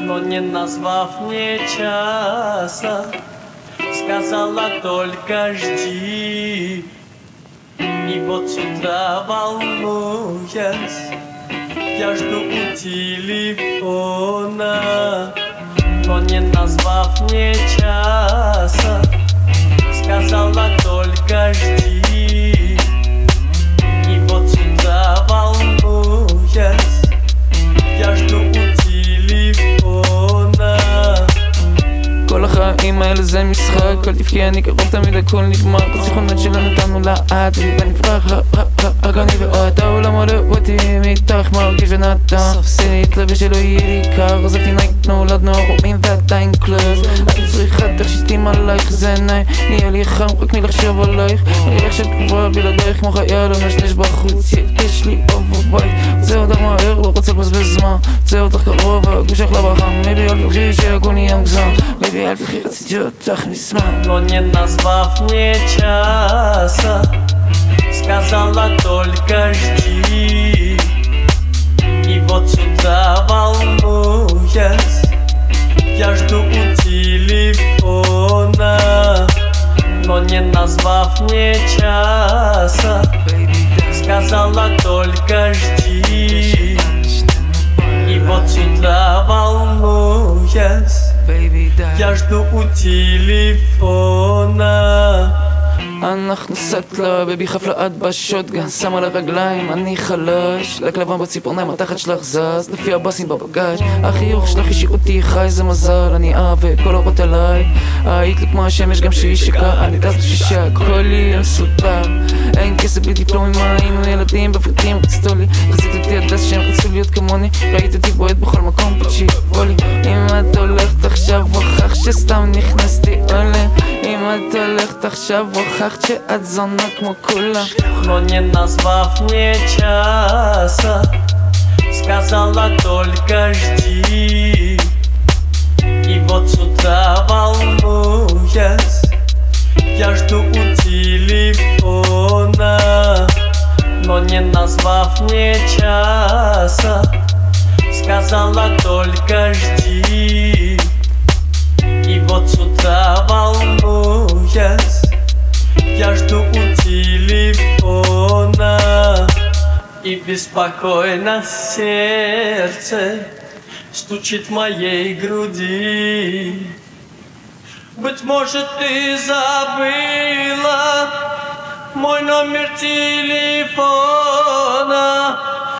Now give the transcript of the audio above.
но не назвав мне часа, сказала только жди. И вот с утра, волнуясь, я жду у телефона, но не назвав мне часа, сказала только жди. И вот с утра, волнуясь, я жду у телефона. כל החיים האלה זה משחק, כל תבכי אני קרוב תמיד הכל נגמר. כל זיכרונות שלנו נתנו לאט ונפרח רק אני ואת. העולם עולה אותי מתחת מרגיש ונתן עשיתי להתלבש שלא יהיה לי קר. עזבתי נייק, נולדנו ערומים ועדיין קלוז. אני צריכה תכשיטים עלייך, זה נעים נהיה לי חם רק מלחשוב עלייך. אני ריח של תגובה בלעדייך כמו חייל המשתש בחוץ. יש לי אוב בבית, רוצה אותך מהר, לא רוצה לבזבז זמן. רוצה אותך קרוב, הגוש לך לבחם. מבי אל תבחי שהכל נהיה מגזם. Но не назвав мне часа, сказала только жди. И вот сюда, волнуясь, я жду у телефона. Но не назвав мне часа, сказала только жди. И вот сюда, волнуясь, я жду у телефона. אנחנו סטלה, בבי חפלאת בשוטגן, שם על הרגליים, אני חלש. לכלבן בציפורניים, התחת שלך זז, לפי הבאסים בבגאז'. החיוך שלך השאיר אותי חי, זה מזל, אני אהב וכל אורות עליי. היית לי כמו השמש גם שהיא שקעה, אני טס לשישה, הכל יהיה מסודר. אין כסף בלי דיפלומים, היינו ילדים בפרטים, רצתו לי, החזית אותי הדס שהם רצו להיות כמוני. ראית אותי בועט בכל מקום, תקשיבו לי. אם את הולכת עכשיו, הוכח שסתם נכנסתי עולה. אם את הולכת עכשיו, הוכחת שאת זונה כמו כולה. Но не назвав мне часа, сказала только жди. И вот с утра, волнуясь, я жду у телефона. Но не назвав мне часа, сказала только жди. И вот с утра, волнуясь, я жду у телефона. И беспокойно сердце стучит в моей груди. Быть может, ты забыла мой номер телефона.